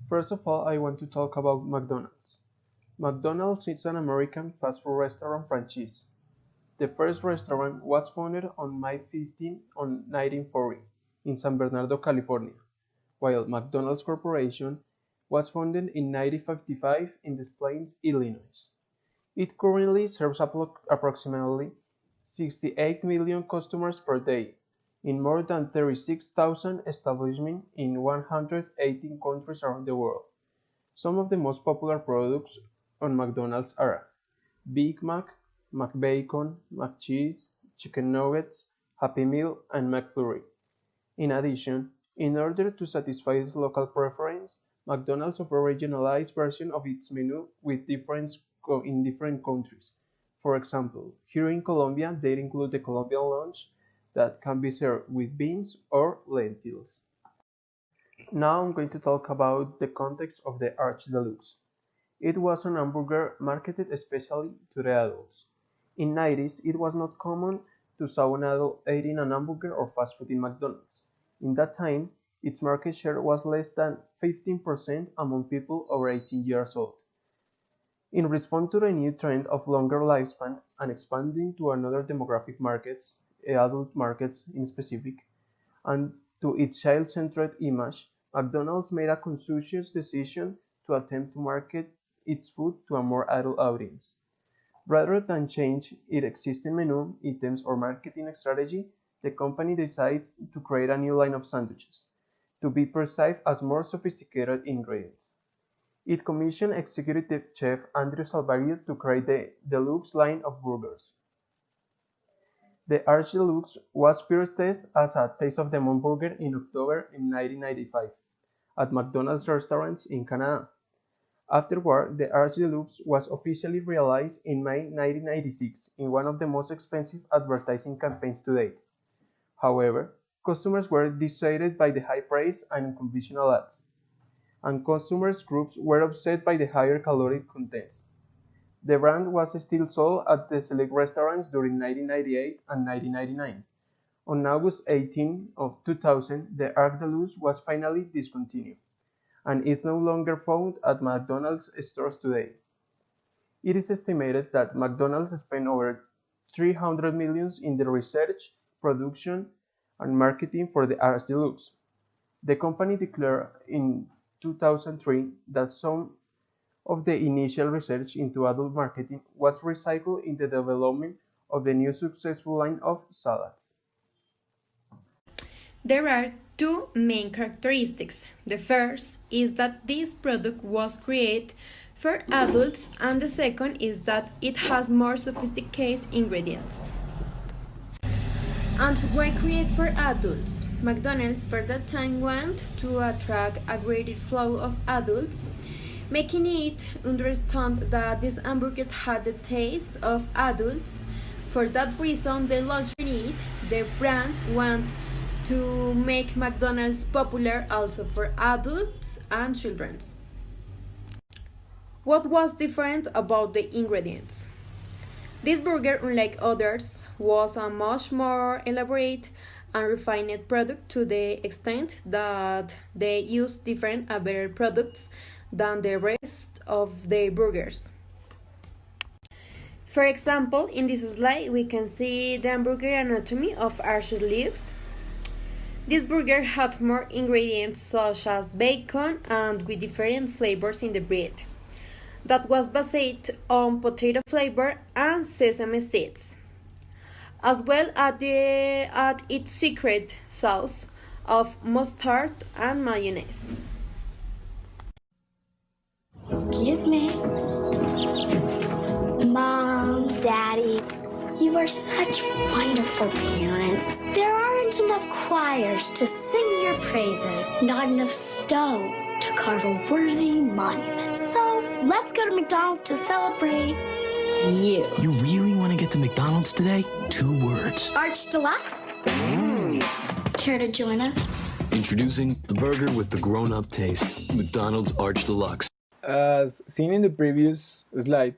First of all, I want to talk about McDonald's. McDonald's is an American fast food restaurant franchise. The first restaurant was founded on May 15, 1940 in San Bernardino, California, while McDonald's Corporation was founded in 1955 in Des Plaines, Illinois. It currently serves approximately 68 million customers per day in more than 36,000 establishments in 118 countries around the world. Some of the most popular products on McDonald's are Big Mac, McBacon, McCheese, Chicken Nuggets, Happy Meal, and McFlurry. In addition, in order to satisfy its local preference, McDonald's offers regionalized versions of its menu with difference in different countries. For example, here in Colombia, they include the Colombian lunch that can be served with beans or lentils. Now I'm going to talk about the context of the Arch Deluxe. It was an hamburger marketed especially to the adults. In 90s, it was not common to saw an adult eating an hamburger or fast food in McDonald's. In that time, its market share was less than 15% among people over 18 years old. In response to the new trend of longer lifespan and expanding to another demographic markets, adult markets in specific, and to its child-centered image, McDonald's made a conscious decision to attempt to market its food to a more adult audience. Rather than change its existing menu, items, or marketing strategy, the company decided to create a new line of sandwiches, to be perceived as more sophisticated ingredients. It commissioned executive chef Andrew Salvario to create the Deluxe line of burgers. The Arch Deluxe was first tested as a Taste of the Month burger in October in 1995 at McDonald's restaurants in Canada. Afterward, the Arch Deluxe was officially released in May 1996 in one of the most expensive advertising campaigns to date. However, customers were dissuaded by the high price and unconventional ads, and consumers groups were upset by the higher caloric contents. The brand was still sold at the select restaurants during 1998 and 1999. On August 18 of 2000, the Arch Deluxe was finally discontinued, and is no longer found at McDonald's stores today. It is estimated that McDonald's spent over 300 millions in the research, production, and marketing for the Arch Deluxe. The company declared in 2003 that some of the initial research into adult marketing was recycled in the development of the new successful line of salads. There are two main characteristics. The first is that this product was created for adults, and the second is that it has more sophisticated ingredients. And why create for adults? McDonald's for that time wanted to attract a greater flow of adults, making it understand that this hamburger had the taste of adults. For that reason, they launched it. The brand wanted to make McDonald's popular also for adults and children. What was different about the ingredients? This burger, unlike others, was a much more elaborate and refined product to the extent that they used different and better products than the rest of the burgers. For example, in this slide we can see the hamburger anatomy of Arch Deluxe. This burger had more ingredients such as bacon and with different flavors in the bread. That was based on potato flavor and sesame seeds, as well as its secret sauce of mustard and mayonnaise. Excuse me. Mom, Daddy, you are such wonderful parents. There aren't enough choirs to sing your praises, not enough stone to carve a worthy monument. So let's go to McDonald's to celebrate you. You really want to get to McDonald's today? 2 words. Arch Deluxe? Care to join us? Introducing the burger with the grown-up taste. McDonald's Arch Deluxe. As seen in the previous slide,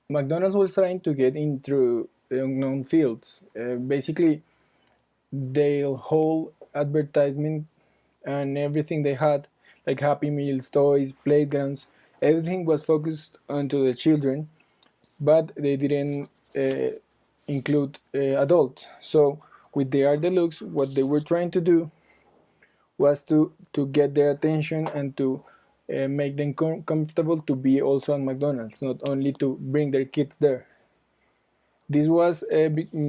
McDonald's was trying to get into the unknown fields. Basically, their whole advertisement and everything they had like Happy Meals, toys, playgrounds. Everything was focused onto the children, but they didn't include adults. So with the Art Deluxe, what they were trying to do was to get their attention and to make them comfortable to be also on McDonald's, not only to bring their kids there. This was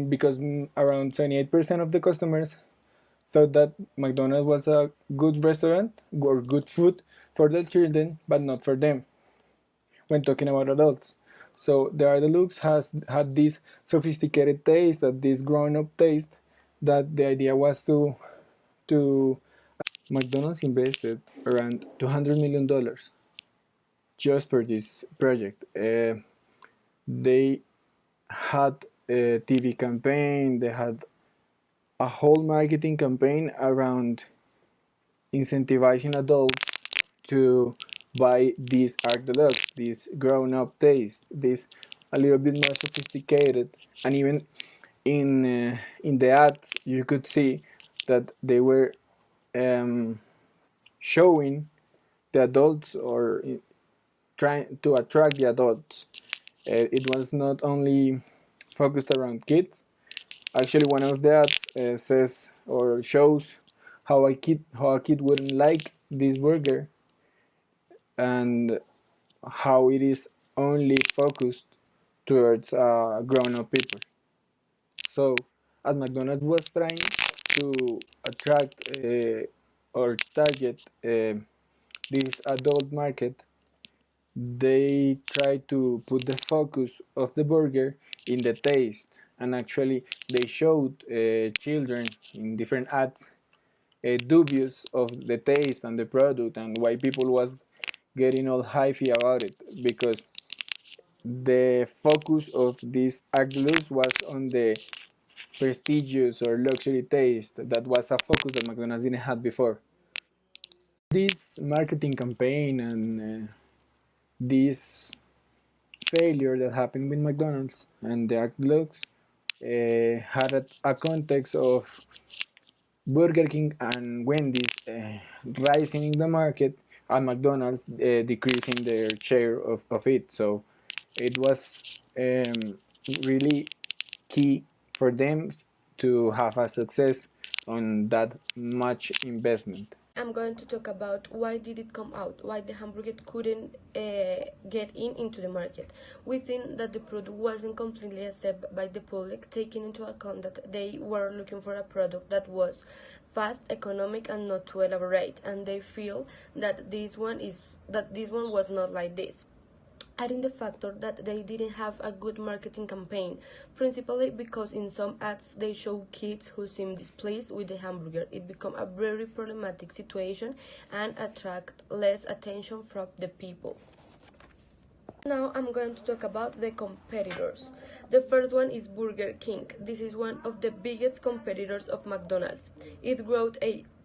because around 78% of the customers thought that McDonald's was a good restaurant or good food for their children, but not for them when talking about adults. So the Art Deluxe has had this sophisticated taste, this grown-up taste, that the idea was to McDonald's invested around $200 million just for this project. They had a TV campaign, they had a whole marketing campaign around incentivizing adults to buy this Arc Deluxe, this grown-up taste, this a little bit more sophisticated, and even in the ads you could see that they were showing the adults or trying to attract the adults. It was not only focused around kids. Actually, one of the ads says or shows how a kid wouldn't like this burger and how it is only focused towards grown-up people. So, as McDonald's was trying to attract or target this adult market, they try to put the focus of the burger in the taste, and actually they showed children in different ads dubious of the taste and the product and why people was getting all hyphy about it, because the focus of this Aglus was on the prestigious or luxury taste that was a focus that McDonald's didn't have before. This marketing campaign and this failure that happened with McDonald's and the Aglux had a context of Burger King and Wendy's rising in the market and McDonald's decreasing their share of it. So it was really key for them to have a success on that much investment. I'm going to talk about why did it come out, why the hamburger couldn't get into the market. We think that the product wasn't completely accepted by the public, taking into account that they were looking for a product that was fast, economic, and not too elaborate, and they feel that this one was not like this. Adding the factor that they didn't have a good marketing campaign, principally because in some ads they show kids who seem displeased with the hamburger. It became a very problematic situation and attract less attention from the people. Now I'm going to talk about the competitors. The first one is Burger King. This is one of the biggest competitors of McDonald's. It grew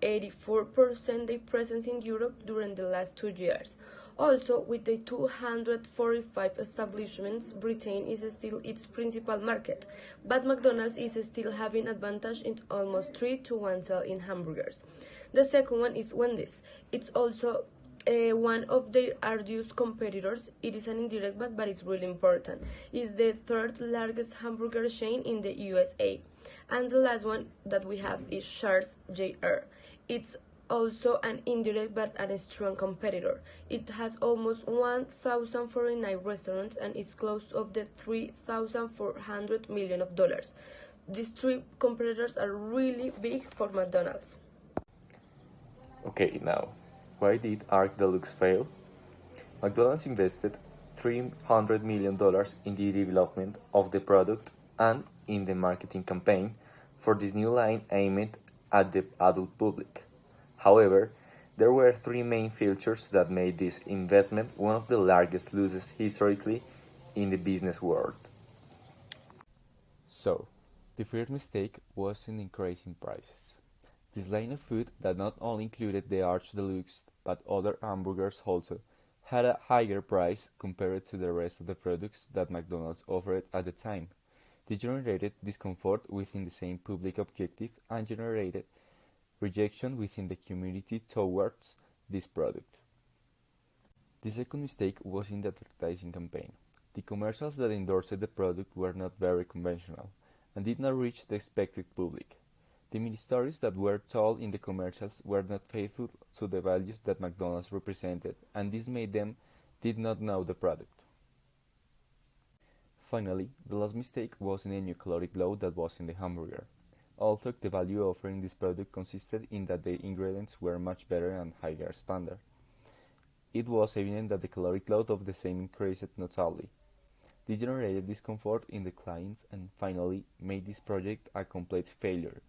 84% their presence in Europe during the last 2 years. Also, with the 245 establishments, Britain is still its principal market, but McDonald's is still having advantage in almost 3 to 1 sale in hamburgers. The second one is Wendy's. It's also one of their arduous competitors. It is an indirect but it's really important. It's the third largest hamburger chain in the USA. And the last one that we have is Charles Jr. It's also an indirect but a strong competitor. It has almost 1,049 restaurants and is close to the $3,400 million. These three competitors are really big for McDonald's. Okay, now, why did Arc Deluxe fail? McDonald's invested $300 million in the development of the product and in the marketing campaign for this new line aimed at the adult public. However, there were three main features that made this investment one of the largest losses historically in the business world. So, the first mistake was in increasing prices. This line of food that not only included the Arch Deluxe but other hamburgers also had a higher price compared to the rest of the products that McDonald's offered at the time. This generated discomfort within the same public objective and generated rejection within the community towards this product. The second mistake was in the advertising campaign. The commercials that endorsed the product were not very conventional and did not reach the expected public. The many stories that were told in the commercials were not faithful to the values that McDonald's represented, and this made them did not know the product. Finally, the last mistake was in the new caloric load that was in the hamburger. Although the value offered in this product consisted in that the ingredients were much better and higher standard, it was evident that the caloric load of the same increased notably. This generated discomfort in the clients and finally made this project a complete failure,